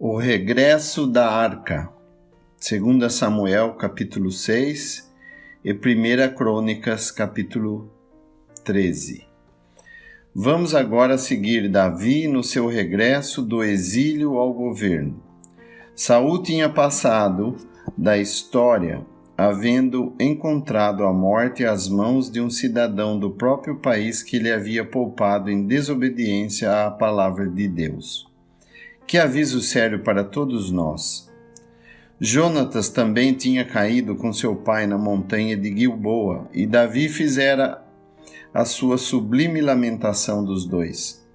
O regresso da arca, 2 Samuel capítulo 6 e 1 Crônicas capítulo 13. Vamos agora seguir Davi no seu regresso do exílio ao governo. Saul tinha passado da história havendo encontrado a morte às mãos de um cidadão do próprio país que lhe havia poupado em desobediência à palavra de Deus. Que aviso sério para todos nós! Jonatas também tinha caído com seu pai na montanha de Gilboa, e Davi fizera a sua sublime lamentação dos dois.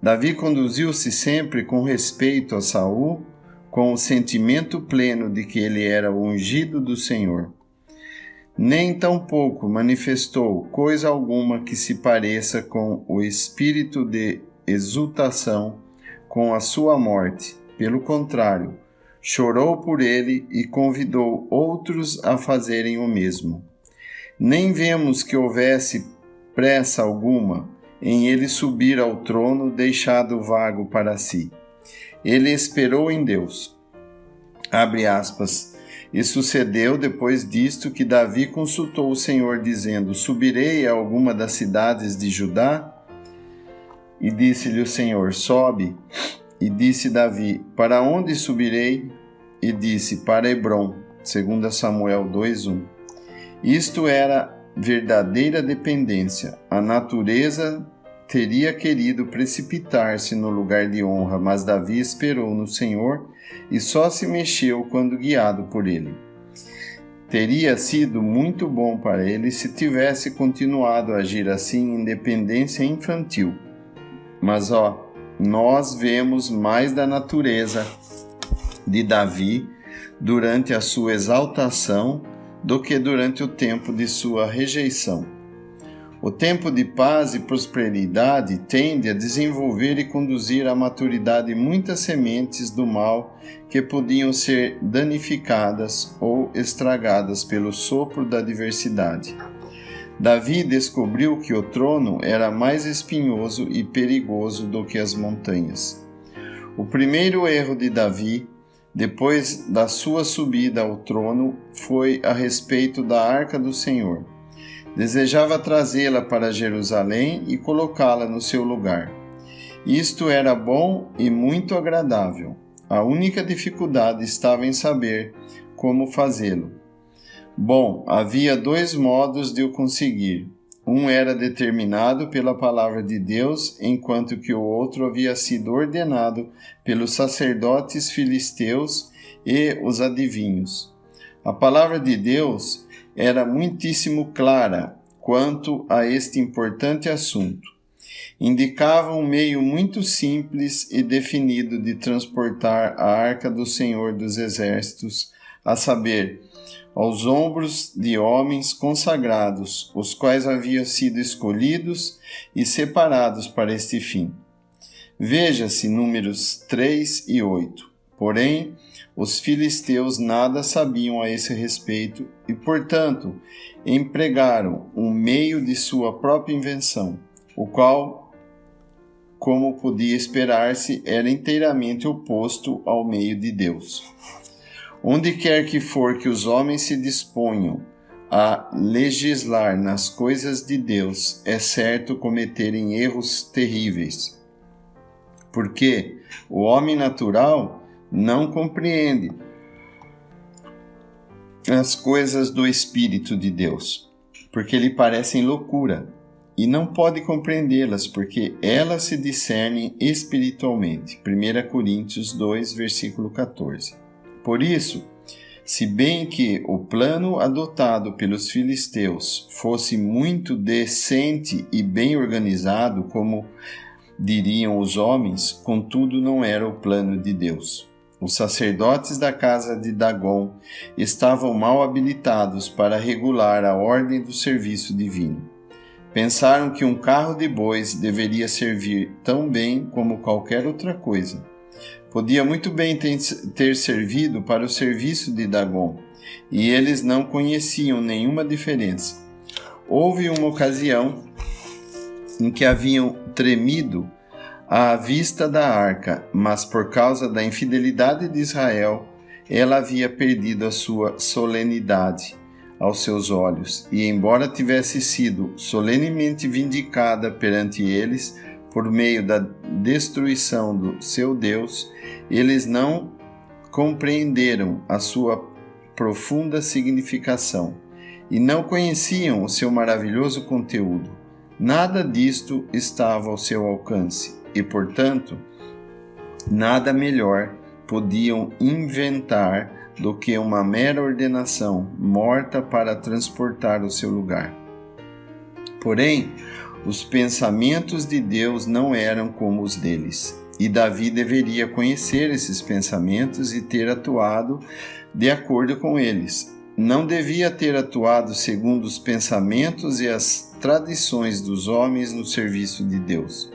Davi conduziu-se sempre com respeito a Saul, com o sentimento pleno de que ele era o ungido do Senhor. Nem tampouco manifestou coisa alguma que se pareça com o espírito de exultação com a sua morte. Pelo contrário, chorou por ele e convidou outros a fazerem o mesmo. Nem vemos que houvesse pressa alguma em ele subir ao trono deixado vago para si. Ele esperou em Deus. Abre aspas. E sucedeu depois disto que Davi consultou o Senhor, dizendo: Subirei a alguma das cidades de Judá? E disse-lhe o Senhor: Sobe. E disse Davi: Para onde subirei? E disse: Para Hebrom. 2 Samuel 2:1. Isto era verdadeira dependência. A natureza teria querido precipitar-se no lugar de honra, mas Davi esperou no Senhor e só se mexeu quando guiado por ele. Teria sido muito bom para ele se tivesse continuado a agir assim em dependência infantil. Mas nós vemos mais da natureza de Davi durante a sua exaltação do que durante o tempo de sua rejeição. O tempo de paz e prosperidade tende a desenvolver e conduzir à maturidade muitas sementes do mal que podiam ser danificadas ou estragadas pelo sopro da adversidade. Davi descobriu que o trono era mais espinhoso e perigoso do que as montanhas. O primeiro erro de Davi, depois da sua subida ao trono, foi a respeito da Arca do Senhor. Desejava trazê-la para Jerusalém e colocá-la no seu lugar. Isto era bom e muito agradável. A única dificuldade estava em saber como fazê-lo. Bom, havia dois modos de o conseguir. Um era determinado pela palavra de Deus, enquanto que o outro havia sido ordenado pelos sacerdotes filisteus e os adivinhos. A palavra de Deus era muitíssimo clara quanto a este importante assunto. Indicava um meio muito simples e definido de transportar a arca do Senhor dos Exércitos, a saber, aos ombros de homens consagrados, os quais haviam sido escolhidos e separados para este fim. Veja-se Números 3 e 8. Porém, os filisteus nada sabiam a esse respeito e, portanto, empregaram um meio de sua própria invenção, o qual, como podia esperar-se, era inteiramente oposto ao meio de Deus. Onde quer que for que os homens se disponham a legislar nas coisas de Deus, é certo cometerem erros terríveis. Porque o homem natural não compreende as coisas do Espírito de Deus, porque lhe parecem loucura, e não pode compreendê-las, porque elas se discernem espiritualmente. 1 Coríntios 2, versículo 14. Por isso, se bem que o plano adotado pelos filisteus fosse muito decente e bem organizado, como diriam os homens, contudo não era o plano de Deus. Os sacerdotes da casa de Dagom estavam mal habilitados para regular a ordem do serviço divino. Pensaram que um carro de bois deveria servir tão bem como qualquer outra coisa. Podia muito bem ter servido para o serviço de Dagom, e eles não conheciam nenhuma diferença. Houve uma ocasião em que haviam tremido à vista da arca, mas por causa da infidelidade de Israel, ela havia perdido a sua solenidade aos seus olhos, e embora tivesse sido solenemente vindicada perante eles por meio da destruição do seu Deus, eles não compreenderam a sua profunda significação e não conheciam o seu maravilhoso conteúdo. Nada disto estava ao seu alcance e, portanto, nada melhor podiam inventar do que uma mera ordenação morta para transportar o seu lugar. Porém, os pensamentos de Deus não eram como os deles, e Davi deveria conhecer esses pensamentos e ter atuado de acordo com eles. Não devia ter atuado segundo os pensamentos e as tradições dos homens no serviço de Deus.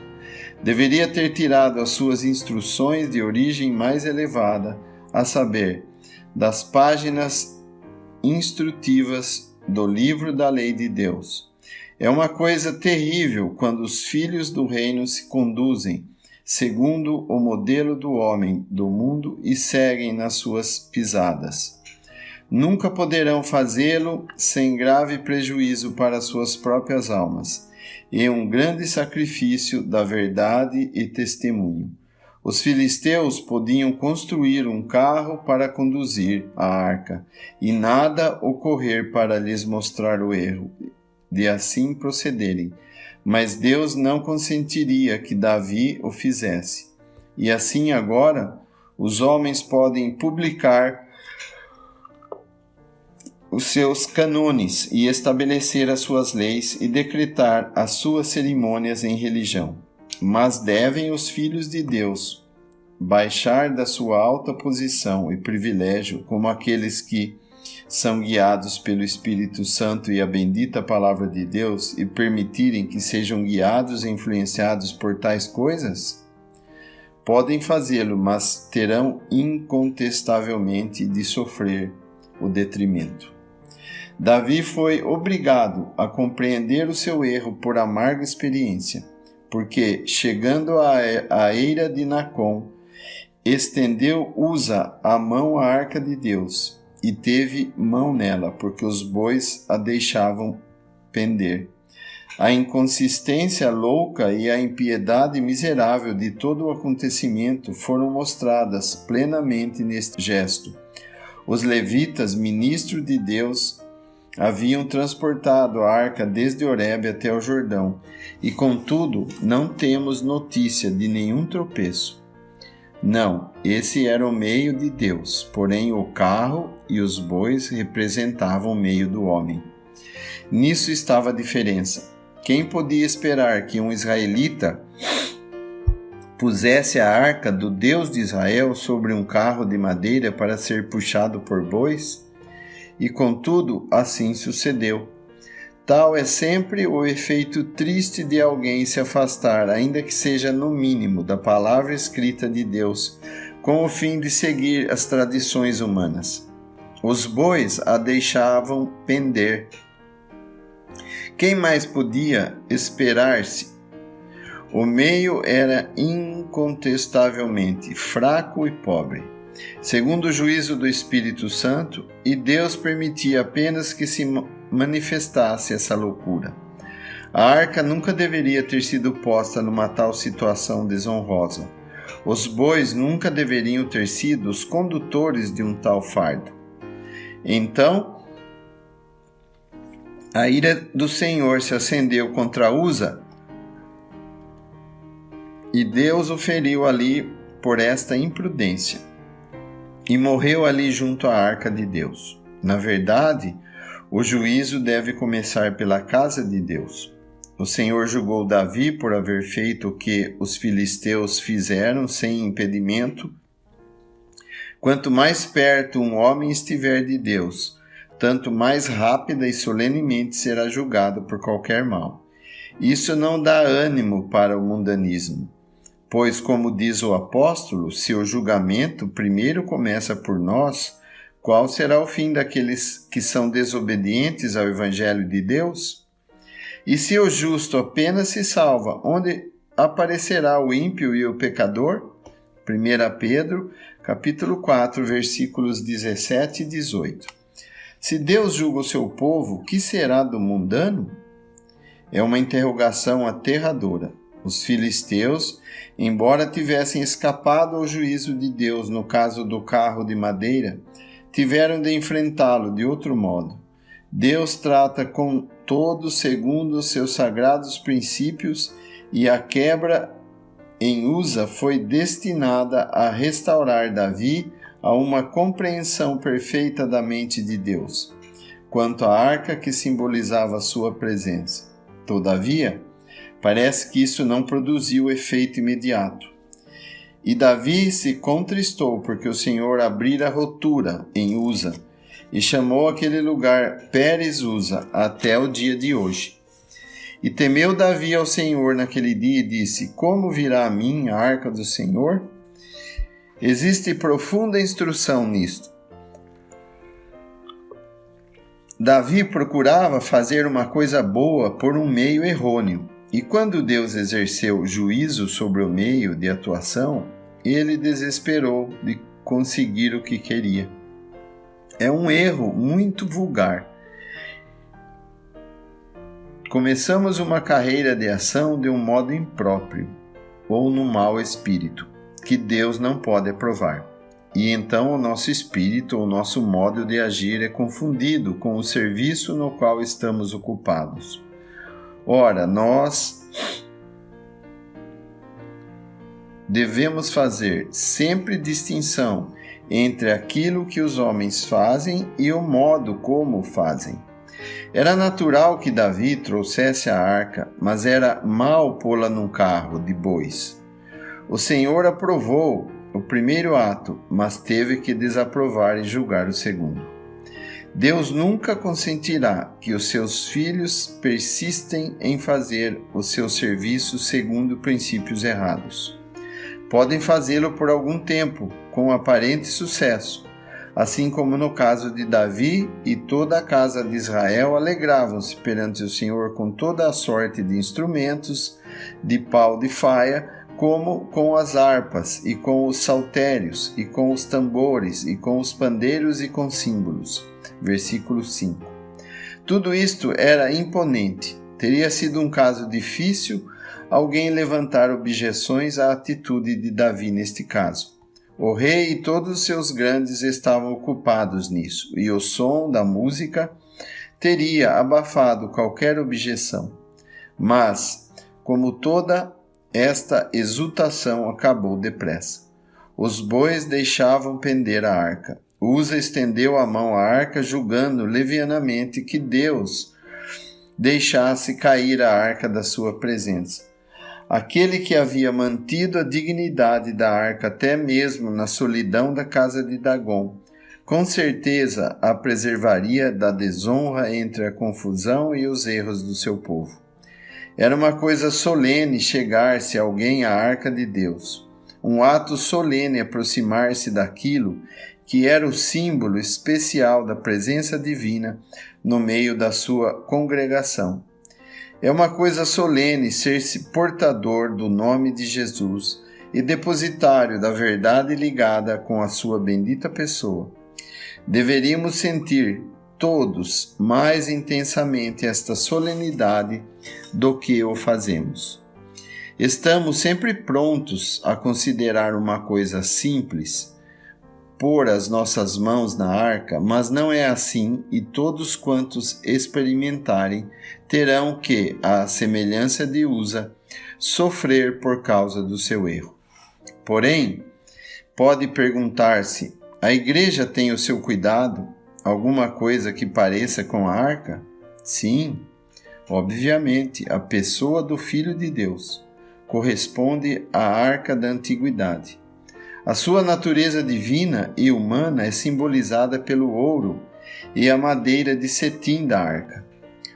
Deveria ter tirado as suas instruções de origem mais elevada, a saber, das páginas instrutivas do livro da lei de Deus. É uma coisa terrível quando os filhos do reino se conduzem segundo o modelo do homem do mundo e seguem nas suas pisadas. Nunca poderão fazê-lo sem grave prejuízo para suas próprias almas e um grande sacrifício da verdade e testemunho. Os filisteus podiam construir um carro para conduzir a arca, e nada ocorrer para lhes mostrar o erro de assim procederem. Mas Deus não consentiria que Davi o fizesse. E assim agora, os homens podem publicar os seus cânones e estabelecer as suas leis e decretar as suas cerimônias em religião. Mas devem os filhos de Deus baixar da sua alta posição e privilégio, como aqueles que são guiados pelo Espírito Santo e a bendita palavra de Deus, e permitirem que sejam guiados e influenciados por tais coisas? Podem fazê-lo, mas terão incontestavelmente de sofrer o detrimento. Davi foi obrigado a compreender o seu erro por amarga experiência, porque, chegando à eira de Nacon, estendeu Uza a mão à arca de Deus, e teve mão nela, porque os bois a deixavam pender. A inconsistência louca e a impiedade miserável de todo o acontecimento foram mostradas plenamente neste gesto. Os levitas, ministros de Deus, haviam transportado a arca desde Horebe até o Jordão, e contudo não temos notícia de nenhum tropeço. Não, esse era o meio de Deus, porém o carro e os bois representavam o meio do homem. Nisso estava a diferença. Quem podia esperar que um israelita pusesse a arca do Deus de Israel sobre um carro de madeira para ser puxado por bois? E contudo, assim sucedeu. Tal é sempre o efeito triste de alguém se afastar, ainda que seja no mínimo, da palavra escrita de Deus, com o fim de seguir as tradições humanas. Os bois a deixavam pender. Quem mais podia esperar-se? O meio era incontestavelmente fraco e pobre, segundo o juízo do Espírito Santo, e Deus permitia apenas que se manifestasse essa loucura. A arca nunca deveria ter sido posta numa tal situação desonrosa. Os bois nunca deveriam ter sido os condutores de um tal fardo. Então, a ira do Senhor se acendeu contra Uza, e Deus o feriu ali por esta imprudência, e morreu ali junto à arca de Deus. Na verdade, o juízo deve começar pela casa de Deus. O Senhor julgou Davi por haver feito o que os filisteus fizeram sem impedimento. Quanto mais perto um homem estiver de Deus, tanto mais rápida e solenemente será julgado por qualquer mal. Isso não dá ânimo para o mundanismo, pois, como diz o apóstolo, se o julgamento primeiro começa por nós, qual será o fim daqueles que são desobedientes ao Evangelho de Deus? E se o justo apenas se salva, onde aparecerá o ímpio e o pecador? 1 Pedro, capítulo 4, versículos 17 e 18. Se Deus julga o seu povo, o que será do mundano? É uma interrogação aterradora. Os filisteus, embora tivessem escapado ao juízo de Deus no caso do carro de madeira, tiveram de enfrentá-lo de outro modo. Deus trata com todos segundo os seus sagrados princípios e a quebra em Uza foi destinada a restaurar Davi a uma compreensão perfeita da mente de Deus, quanto à arca que simbolizava a sua presença. Todavia, parece que isso não produziu efeito imediato. E Davi se contristou porque o Senhor abrira rotura em Uza e chamou aquele lugar Pérez Uza até o dia de hoje. E temeu Davi ao Senhor naquele dia e disse: como virá a mim a arca do Senhor? Existe profunda instrução nisto. Davi procurava fazer uma coisa boa por um meio errôneo. E quando Deus exerceu juízo sobre o meio de atuação, ele desesperou de conseguir o que queria. É um erro muito vulgar. Começamos uma carreira de ação de um modo impróprio, ou no mau espírito, que Deus não pode aprovar. E então o nosso espírito, o nosso modo de agir é confundido com o serviço no qual estamos ocupados. Ora, nós devemos fazer sempre distinção entre aquilo que os homens fazem e o modo como o fazem. Era natural que Davi trouxesse a arca, mas era mal pô-la num carro de bois. O Senhor aprovou o primeiro ato, mas teve que desaprovar e julgar o segundo. Deus nunca consentirá que os seus filhos persistem em fazer o seu serviço segundo princípios errados. Podem fazê-lo por algum tempo, com aparente sucesso, assim como no caso de Davi e toda a casa de Israel alegravam-se perante o Senhor com toda a sorte de instrumentos, de pau de faia, como com as harpas, e com os saltérios, e com os tambores, e com os pandeiros e com símbolos. Versículo 5. Tudo isto era imponente. Teria sido um caso difícil alguém levantar objeções à atitude de Davi neste caso. O rei e todos os seus grandes estavam ocupados nisso, e o som da música teria abafado qualquer objeção. Mas, como toda esta exultação acabou depressa. Os bois deixavam pender a arca. Uza estendeu a mão à arca, julgando levianamente que Deus deixasse cair a arca da sua presença. Aquele que havia mantido a dignidade da arca até mesmo na solidão da casa de Dagom, com certeza a preservaria da desonra entre a confusão e os erros do seu povo. Era uma coisa solene chegar-se alguém à arca de Deus, um ato solene aproximar-se daquilo que era o símbolo especial da presença divina no meio da sua congregação. É uma coisa solene ser-se portador do nome de Jesus e depositário da verdade ligada com a sua bendita pessoa. Deveríamos sentir todos mais intensamente esta solenidade do que o fazemos. Estamos sempre prontos a considerar uma coisa simples, pôr as nossas mãos na arca, mas não é assim, e todos quantos experimentarem terão que, à semelhança de Uza, sofrer por causa do seu erro. Porém, pode perguntar-se: a igreja tem o seu cuidado? Alguma coisa que pareça com a arca? Sim, obviamente, a pessoa do Filho de Deus corresponde à arca da antiguidade. A sua natureza divina e humana é simbolizada pelo ouro e a madeira de cetim da arca.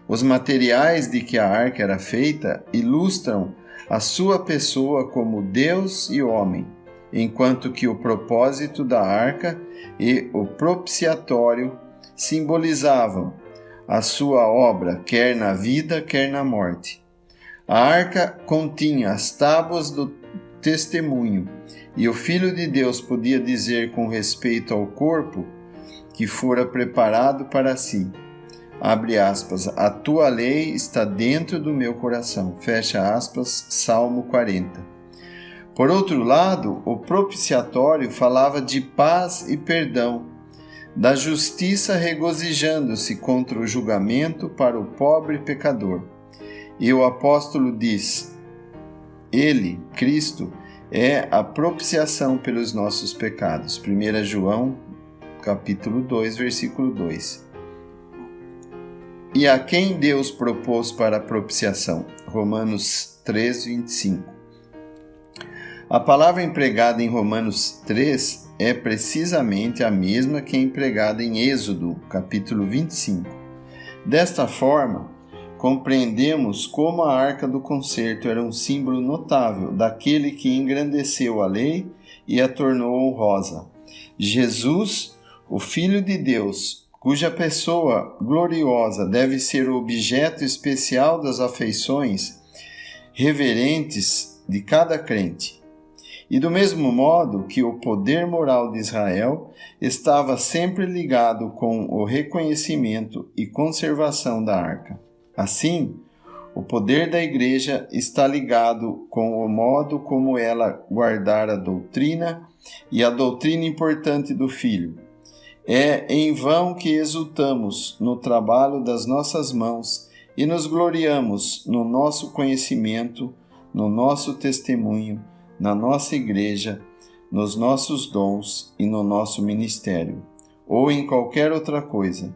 Os materiais de que a arca era feita ilustram a sua pessoa como Deus e homem, enquanto que o propósito da arca e o propiciatório simbolizavam a sua obra, quer na vida, quer na morte. A arca continha as tábuas do testemunho, e o Filho de Deus podia dizer com respeito ao corpo que fora preparado para si, abre aspas, a tua lei está dentro do meu coração, fecha aspas, Salmo 40. Por outro lado, o propiciatório falava de paz e perdão, da justiça regozijando-se contra o julgamento para o pobre pecador. E o apóstolo diz, ele, Cristo, é a propiciação pelos nossos pecados. 1 João, capítulo 2, versículo 2. E a quem Deus propôs para a propiciação? Romanos 3, 25. A palavra empregada em Romanos 3 é precisamente a mesma que é empregada em Êxodo, capítulo 25. Desta forma, compreendemos como a Arca do Concerto era um símbolo notável daquele que engrandeceu a lei e a tornou honrosa. Jesus, o Filho de Deus, cuja pessoa gloriosa deve ser o objeto especial das afeições reverentes de cada crente. E do mesmo modo que o poder moral de Israel estava sempre ligado com o reconhecimento e conservação da arca. Assim, o poder da Igreja está ligado com o modo como ela guardar a doutrina e a doutrina importante do Filho. É em vão que exultamos no trabalho das nossas mãos e nos gloriamos no nosso conhecimento, no nosso testemunho, na nossa igreja, nos nossos dons e no nosso ministério, ou em qualquer outra coisa.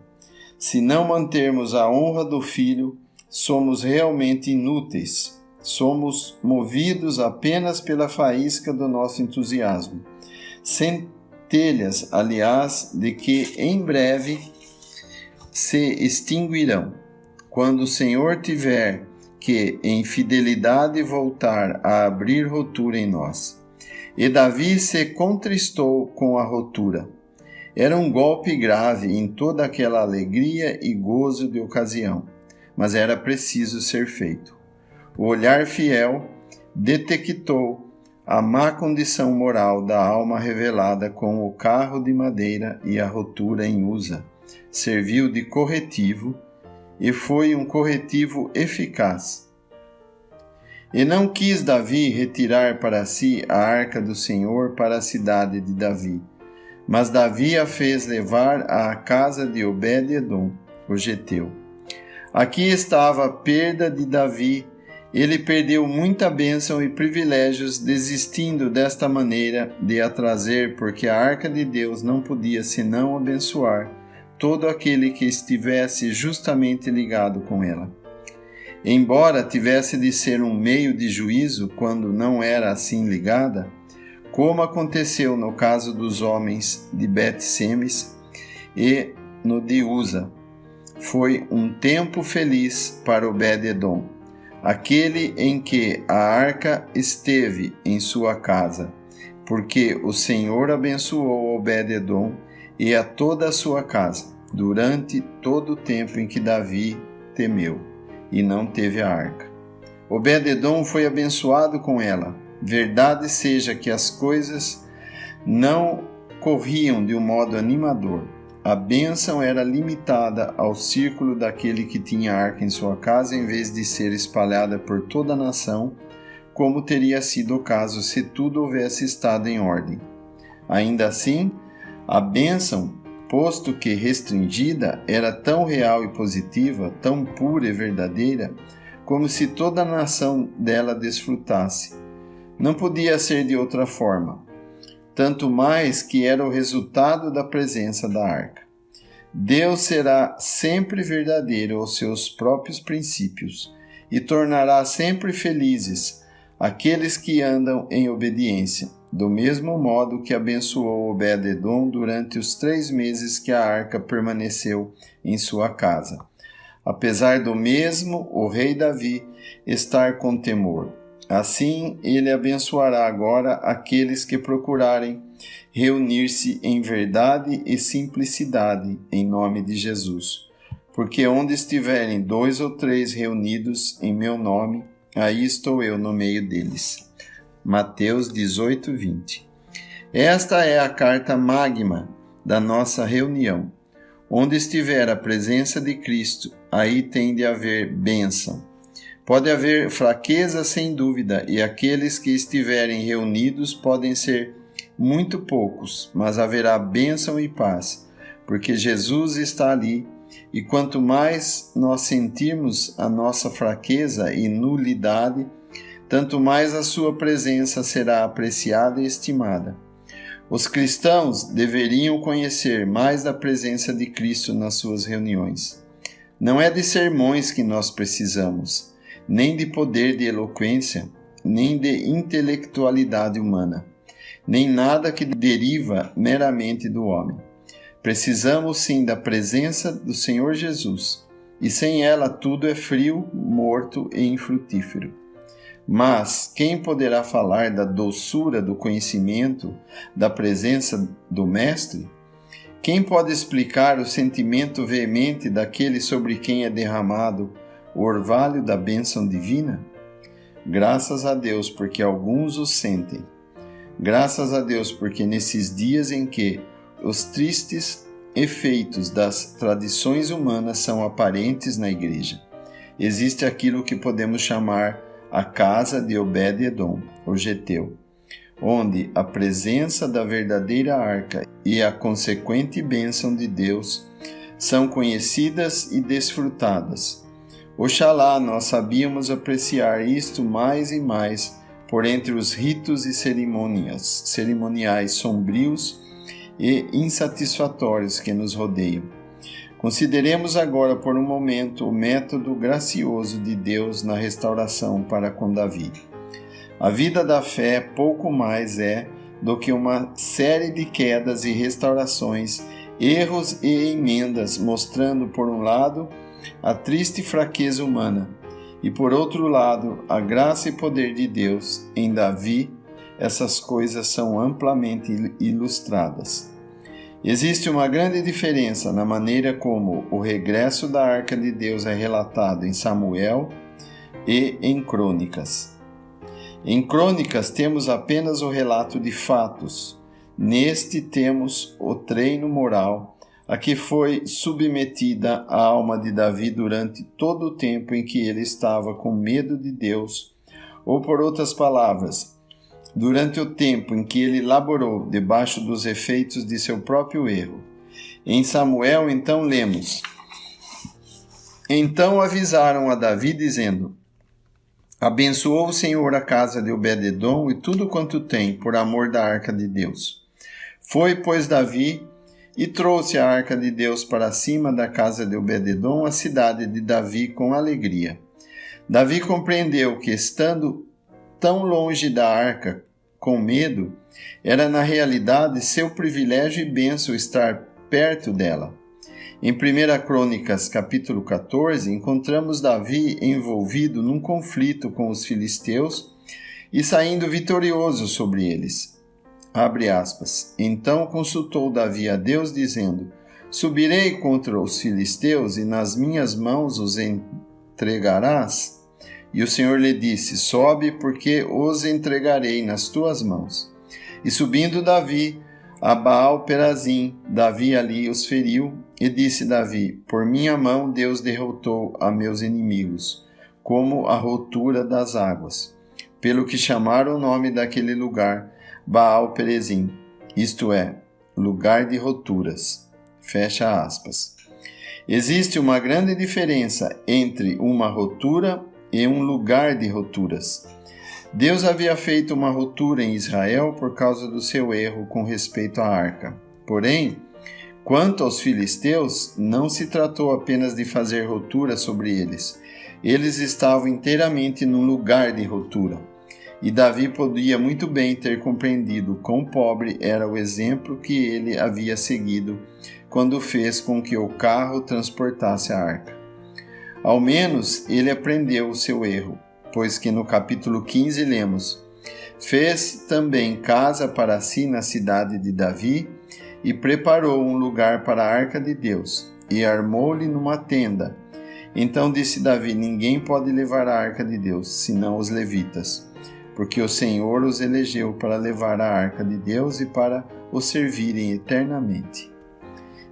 Se não mantermos a honra do Filho, somos realmente inúteis. Somos movidos apenas pela faísca do nosso entusiasmo. Centelhas, aliás, de que em breve se extinguirão. Quando o Senhor tiver que, em fidelidade, voltar a abrir rotura em nós. E Davi se contristou com a rotura. Era um golpe grave em toda aquela alegria e gozo de ocasião, mas era preciso ser feito. O olhar fiel detectou a má condição moral da alma revelada com o carro de madeira e a rotura em Uza. Serviu de corretivo e foi um corretivo eficaz. E não quis Davi retirar para si a arca do Senhor para a cidade de Davi, mas Davi a fez levar à casa de Obed-edom, o geteu. Aqui estava a perda de Davi. Ele perdeu muita bênção e privilégios desistindo desta maneira de a trazer, porque a arca de Deus não podia senão abençoar todo aquele que estivesse justamente ligado com ela. Embora tivesse de ser um meio de juízo quando não era assim ligada, como aconteceu no caso dos homens de Bet-Semes e no de Uza, foi um tempo feliz para Obed-edom, aquele em que a arca esteve em sua casa, porque o Senhor abençoou Obed-edom e a toda a sua casa, durante todo o tempo em que Davi temeu, e não teve a arca. Obed-edom foi abençoado com ela. Verdade seja que as coisas não corriam de um modo animador. A bênção era limitada ao círculo daquele que tinha a arca em sua casa, em vez de ser espalhada por toda a nação, como teria sido o caso se tudo houvesse estado em ordem. Ainda assim, a bênção, posto que restringida, era tão real e positiva, tão pura e verdadeira, como se toda a nação dela desfrutasse. Não podia ser de outra forma, tanto mais que era o resultado da presença da arca. Deus será sempre verdadeiro aos seus próprios princípios e tornará sempre felizes aqueles que andam em obediência, do mesmo modo que abençoou Obed-edom durante os 3 meses que a arca permaneceu em sua casa, apesar do mesmo o rei Davi estar com temor. Assim, ele abençoará agora aqueles que procurarem reunir-se em verdade e simplicidade em nome de Jesus. Porque onde estiverem 2 ou 3 reunidos em meu nome, aí estou eu no meio deles. Mateus 18, 20. Esta é a carta magma da nossa reunião. Onde estiver a presença de Cristo, aí tem de haver bênção. Pode haver fraqueza sem dúvida, e aqueles que estiverem reunidos podem ser muito poucos, mas haverá bênção e paz, porque Jesus está ali, e quanto mais nós sentirmos a nossa fraqueza e nulidade, tanto mais a sua presença será apreciada e estimada. Os cristãos deveriam conhecer mais da presença de Cristo nas suas reuniões. Não é de sermões que nós precisamos, nem de poder de eloquência, nem de intelectualidade humana, nem nada que deriva meramente do homem. Precisamos sim da presença do Senhor Jesus, e sem ela tudo é frio, morto e infrutífero. Mas quem poderá falar da doçura do conhecimento, da presença do Mestre? Quem pode explicar o sentimento veemente daquele sobre quem é derramado o orvalho da bênção divina? Graças a Deus, porque alguns o sentem. Graças a Deus, porque nesses dias em que os tristes efeitos das tradições humanas são aparentes na igreja, existe aquilo que podemos chamar a casa de Obed-Edom, o Geteu, onde a presença da verdadeira arca e a consequente bênção de Deus são conhecidas e desfrutadas. Oxalá nós sabíamos apreciar isto mais e mais por entre os ritos e cerimoniais sombrios e insatisfatórios que nos rodeiam. Consideremos agora por um momento o método gracioso de Deus na restauração para com Davi. A vida da fé pouco mais é do que uma série de quedas e restaurações, erros e emendas, mostrando por um lado a triste fraqueza humana e por outro lado a graça e poder de Deus. Em Davi, essas coisas são amplamente ilustradas. Existe uma grande diferença na maneira como o regresso da Arca de Deus é relatado em Samuel e em Crônicas. Em Crônicas temos apenas o relato de fatos. Neste temos o treino moral a que foi submetida a alma de Davi durante todo o tempo em que ele estava com medo de Deus, ou por outras palavras, durante o tempo em que ele laborou debaixo dos efeitos de seu próprio erro. Em Samuel, então, lemos: Então avisaram a Davi, dizendo: Abençoou o Senhor a casa de Obed-Edom e tudo quanto tem, por amor da arca de Deus. Foi, pois, Davi e trouxe a arca de Deus para cima da casa de Obed-Edom, a cidade de Davi, com alegria. Davi compreendeu que, estando tão longe da arca, com medo, era na realidade seu privilégio e bênção estar perto dela. Em 1 Crônicas, capítulo 14, encontramos Davi envolvido num conflito com os filisteus e saindo vitorioso sobre eles. Abre aspas. Então consultou Davi a Deus, dizendo: Subirei contra os filisteus e nas minhas mãos os entregarás? E o Senhor lhe disse: Sobe, porque os entregarei nas tuas mãos. E subindo Davi a Baal-Perazim, Davi ali os feriu, e disse Davi: Por minha mão Deus derrotou a meus inimigos, como a rotura das águas. Pelo que chamaram o nome daquele lugar Baal-Perazim, isto é, lugar de roturas. Fecha aspas. Existe uma grande diferença entre uma rotura e um lugar de roturas. Deus havia feito uma rotura em Israel por causa do seu erro com respeito à arca. Porém, quanto aos filisteus, não se tratou apenas de fazer rotura sobre eles. Eles estavam inteiramente num lugar de rotura. E Davi podia muito bem ter compreendido quão pobre era o exemplo que ele havia seguido quando fez com que o carro transportasse a arca. Ao menos ele aprendeu o seu erro, pois que no capítulo 15 lemos: Fez também casa para si na cidade de Davi e preparou um lugar para a arca de Deus, e armou-lhe numa tenda, Então disse Davi: ninguém pode levar a arca de Deus, senão os levitas, porque o Senhor os elegeu para levar a arca de Deus e para o servirem eternamente.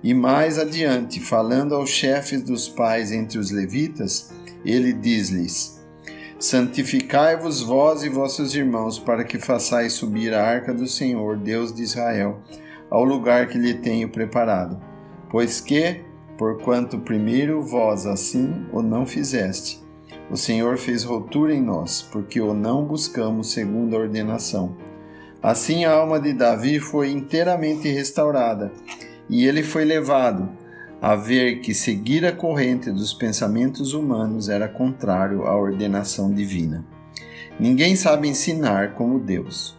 E mais adiante, falando aos chefes dos pais entre os levitas, ele diz-lhes: santificai-vos vós e vossos irmãos, para que façais subir a arca do Senhor, Deus de Israel, ao lugar que lhe tenho preparado. Pois que, porquanto primeiro vós assim o não fizeste, o Senhor fez ruptura em nós, porque o não buscamos segundo a ordenação. Assim a alma de Davi foi inteiramente restaurada, e ele foi levado a ver que seguir a corrente dos pensamentos humanos era contrário à ordenação divina. Ninguém sabe ensinar como Deus.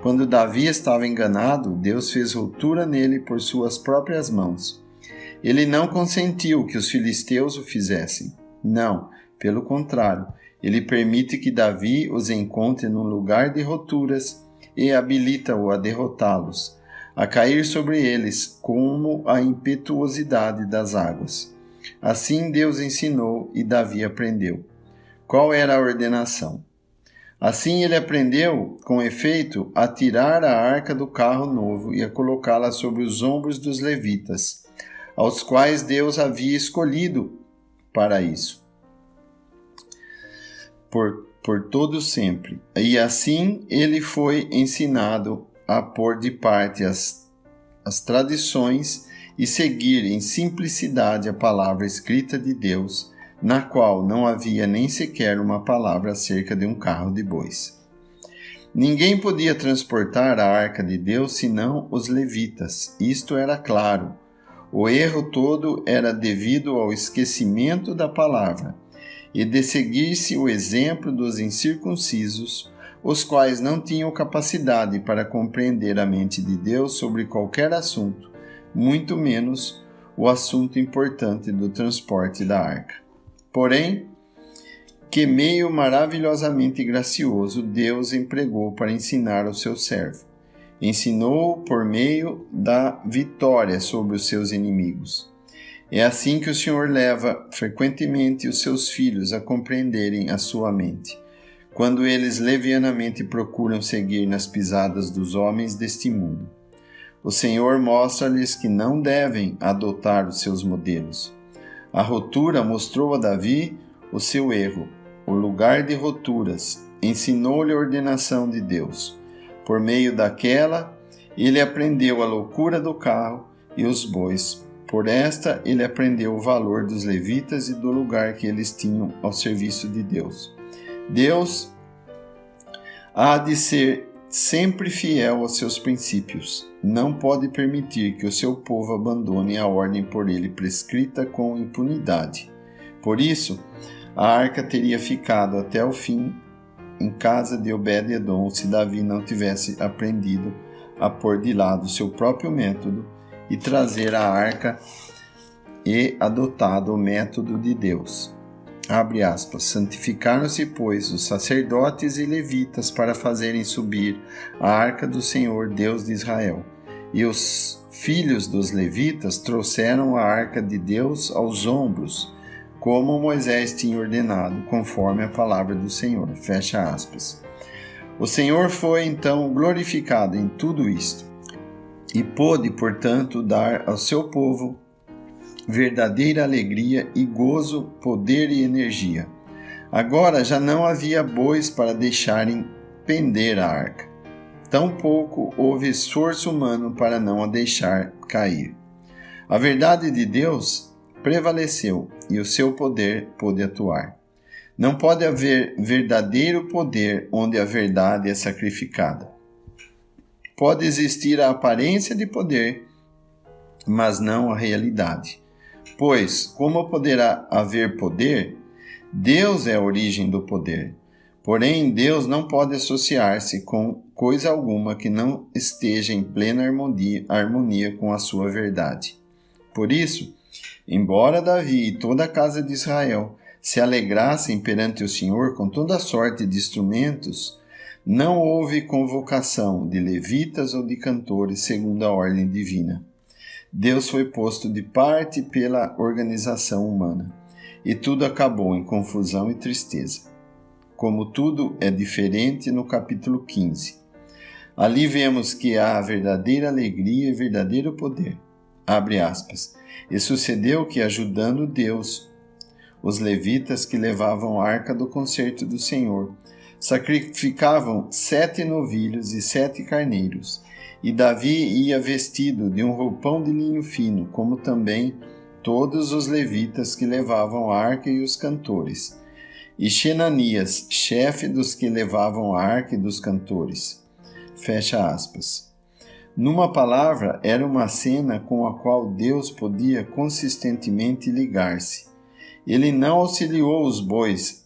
Quando Davi estava enganado, Deus fez ruptura nele por suas próprias mãos. Ele não consentiu que os filisteus o fizessem. Não, pelo contrário, ele permite que Davi os encontre num lugar de rupturas e habilita-o a derrotá-los, a cair sobre eles como a impetuosidade das águas. Assim Deus ensinou e Davi aprendeu. Qual era a ordenação? Assim ele aprendeu, com efeito, a tirar a arca do carro novo e a colocá-la sobre os ombros dos levitas, aos quais Deus havia escolhido para isso, por todo sempre. E assim ele foi ensinado a pôr de parte as tradições e seguir em simplicidade a palavra escrita de Deus, na qual não havia nem sequer uma palavra acerca de um carro de bois. Ninguém podia transportar a arca de Deus senão os levitas, isto era claro. O erro todo era devido ao esquecimento da palavra e de seguir-se o exemplo dos incircuncisos, os quais não tinham capacidade para compreender a mente de Deus sobre qualquer assunto, muito menos o assunto importante do transporte da arca. Porém, que meio maravilhosamente gracioso Deus empregou para ensinar ao seu servo. Ensinou-o por meio da vitória sobre os seus inimigos. É assim que o Senhor leva frequentemente os seus filhos a compreenderem a sua mente, quando eles levianamente procuram seguir nas pisadas dos homens deste mundo. O Senhor mostra-lhes que não devem adotar os seus modelos. A ruptura mostrou a Davi o seu erro, o lugar de rupturas, ensinou-lhe a ordenação de Deus. Por meio daquela, ele aprendeu a loucura do carro e os bois. Por esta, ele aprendeu o valor dos levitas e do lugar que eles tinham ao serviço de Deus. Deus há de ser sempre fiel aos seus princípios. Não pode permitir que o seu povo abandone a ordem por ele prescrita com impunidade. Por isso, a arca teria ficado até o fim em casa de Obed-edom se Davi não tivesse aprendido a pôr de lado seu próprio método e trazer a arca e adotado o método de Deus. Abre aspas. Santificaram-se, pois, os sacerdotes e levitas para fazerem subir a arca do Senhor, Deus de Israel. E os filhos dos levitas trouxeram a arca de Deus aos ombros, como Moisés tinha ordenado, conforme a palavra do Senhor. Fecha aspas. O Senhor foi, então, glorificado em tudo isto, e pôde, portanto, dar ao seu povo verdadeira alegria e gozo, poder e energia. Agora já não havia bois para deixarem pender a arca. Tampouco houve esforço humano para não a deixar cair. A verdade de Deus prevaleceu e o seu poder pôde atuar. Não pode haver verdadeiro poder onde a verdade é sacrificada. Pode existir a aparência de poder, mas não a realidade. Pois, como poderá haver poder? Deus é a origem do poder. Porém, Deus não pode associar-se com coisa alguma que não esteja em plena harmonia com a sua verdade. Por isso, embora Davi e toda a casa de Israel se alegrassem perante o Senhor com toda sorte de instrumentos, não houve convocação de levitas ou de cantores segundo a ordem divina. Deus foi posto de parte pela organização humana. e tudo acabou em confusão e tristeza. Como tudo é diferente no capítulo 15. Ali vemos que há verdadeira alegria e verdadeiro poder. Abre aspas. E sucedeu que, ajudando Deus, os levitas que levavam a arca do concerto do Senhor, sacrificavam 7 novilhos e 7 carneiros, e Davi ia vestido de um roupão de linho fino, como também todos os levitas que levavam a arca e os cantores. E Xenanias, chefe dos que levavam a arca e dos cantores. Fecha aspas. Numa palavra, era uma cena com a qual Deus podia consistentemente ligar-se. Ele não auxiliou os bois,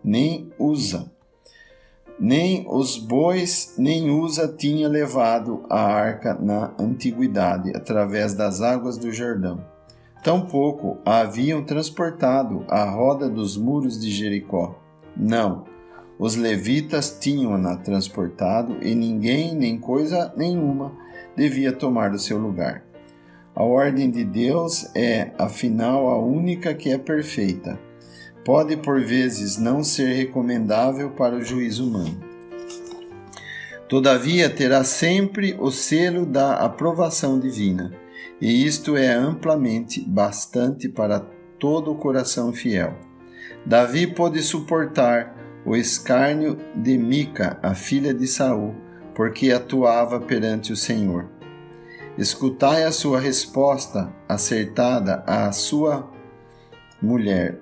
nem Uza. Nem os bois, nem Uza tinha levado a arca na antiguidade, através das águas do Jordão. Tampouco a haviam transportado à roda dos muros de Jericó. Não, os levitas tinham-na transportado e ninguém, nem coisa nenhuma, devia tomar o seu lugar. A ordem de Deus é, afinal, a única que é perfeita. Pode, por vezes, não ser recomendável para o juízo humano. Todavia, terá sempre o selo da aprovação divina, e isto é amplamente bastante para todo o coração fiel. Davi pôde suportar o escárnio de Mica, a filha de Saul, porque atuava perante o Senhor. Escutai a sua resposta acertada à sua mulher.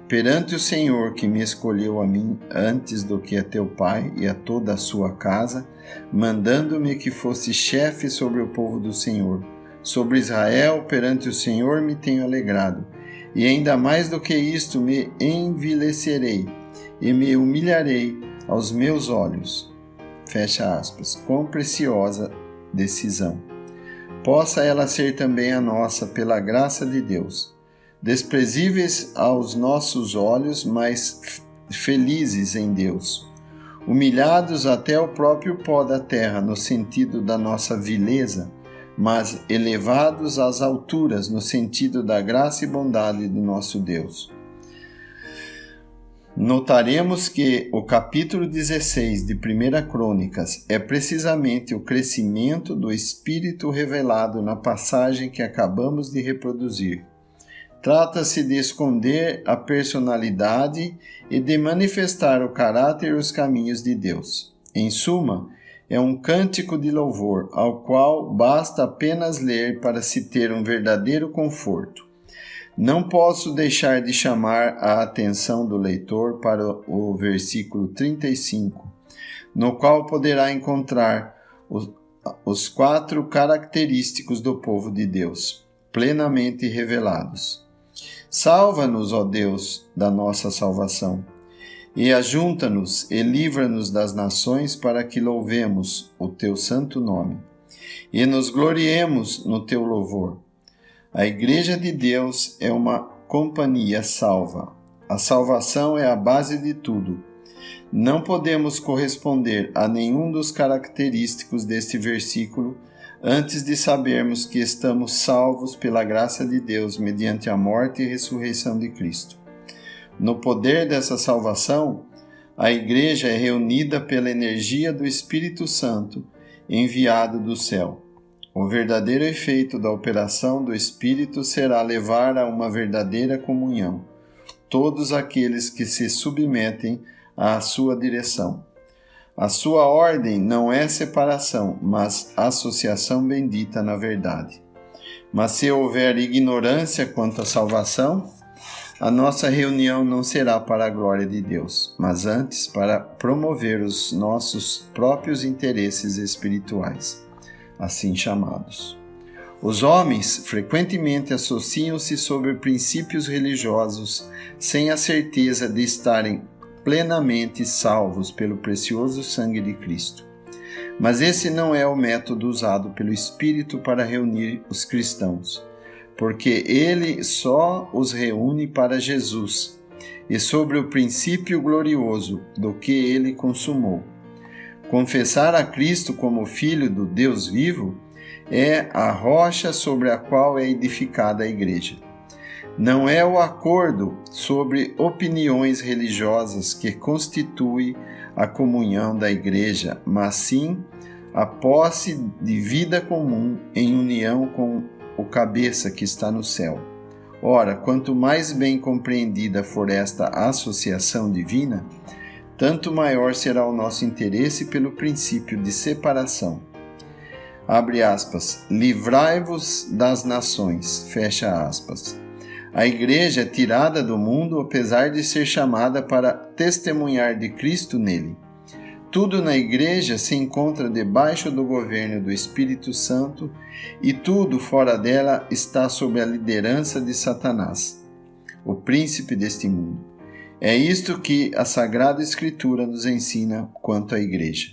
Perante o Senhor que me escolheu a mim antes do que a teu pai e a toda a sua casa, mandando-me que fosse chefe sobre o povo do Senhor. Sobre Israel, perante o Senhor, me tenho alegrado. E ainda mais do que isto, me envilecerei e me humilharei aos meus olhos. Fecha aspas. Quão preciosa decisão. Possa ela ser também a nossa, pela graça de Deus. Desprezíveis aos nossos olhos, mas felizes em Deus. Humilhados até o próprio pó da terra, no sentido da nossa vileza, mas elevados às alturas, no sentido da graça e bondade do nosso Deus. Notaremos que o capítulo 16 de 1 Crônicas é precisamente o crescimento do Espírito revelado na passagem que acabamos de reproduzir. Trata-se de esconder a personalidade e de manifestar o caráter e os caminhos de Deus. Em suma, é um cântico de louvor, ao qual basta apenas ler para se ter um verdadeiro conforto. Não posso deixar de chamar a atenção do leitor para o versículo 35, no qual poderá encontrar os 4 característicos do povo de Deus, plenamente revelados. Salva-nos, ó Deus, da nossa salvação, e ajunta-nos e livra-nos das nações para que louvemos o teu santo nome, e nos gloriemos no teu louvor. A Igreja de Deus é uma companhia salva. A salvação é a base de tudo. Não podemos corresponder a nenhum dos característicos deste versículo antes de sabermos que estamos salvos pela graça de Deus mediante a morte e ressurreição de Cristo. No poder dessa salvação, a Igreja é reunida pela energia do Espírito Santo enviado do céu. O verdadeiro efeito da operação do Espírito será levar a uma verdadeira comunhão todos aqueles que se submetem à sua direção. A sua ordem não é separação, mas associação bendita na verdade. Mas se houver ignorância quanto à salvação, a nossa reunião não será para a glória de Deus, mas antes para promover os nossos próprios interesses espirituais, assim chamados. Os homens frequentemente associam-se sobre princípios religiosos sem a certeza de estarem plenamente salvos pelo precioso sangue de Cristo. Mas esse não é o método usado pelo Espírito para reunir os cristãos, porque ele só os reúne para Jesus e sobre o princípio glorioso do que ele consumou. Confessar a Cristo como Filho do Deus vivo é a rocha sobre a qual é edificada a Igreja. Não é o acordo sobre opiniões religiosas que constitui a comunhão da Igreja, mas sim a posse de vida comum em união com o cabeça que está no céu. Ora, quanto mais bem compreendida for esta associação divina, tanto maior será o nosso interesse pelo princípio de separação. Abre aspas, livrai-vos das nações, fecha aspas. A Igreja é tirada do mundo apesar de ser chamada para testemunhar de Cristo nele. Tudo na Igreja se encontra debaixo do governo do Espírito Santo e tudo fora dela está sob a liderança de Satanás, o príncipe deste mundo. É isto que a Sagrada Escritura nos ensina quanto à Igreja.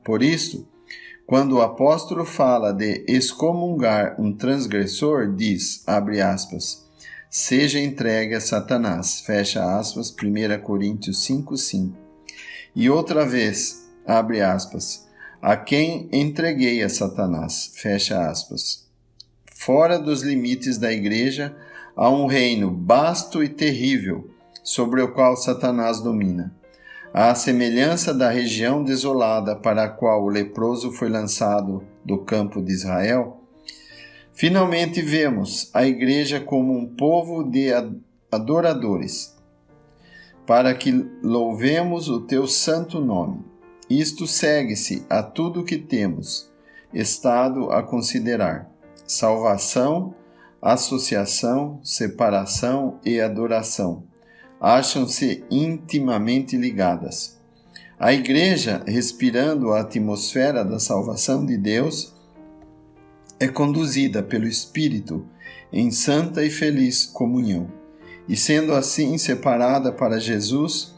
Por isso, quando o apóstolo fala de excomungar um transgressor, diz, abre aspas, seja entregue a Satanás, fecha aspas, 1 Coríntios 5:5. E outra vez, abre aspas, a quem entreguei a Satanás, fecha aspas. Fora dos limites da Igreja, há um reino vasto e terrível, sobre o qual Satanás domina. À semelhança da região desolada para a qual o leproso foi lançado do campo de Israel, finalmente vemos a Igreja como um povo de adoradores, para que louvemos o teu santo nome. Isto segue-se a tudo que temos estado a considerar: salvação, associação, separação e adoração. Acham-se intimamente ligadas. A Igreja, respirando a atmosfera da salvação de Deus, é conduzida pelo Espírito em santa e feliz comunhão, e sendo assim separada para Jesus,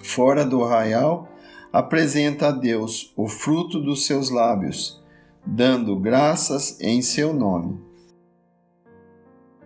fora do arraial, apresenta a Deus o fruto dos seus lábios, dando graças em seu nome.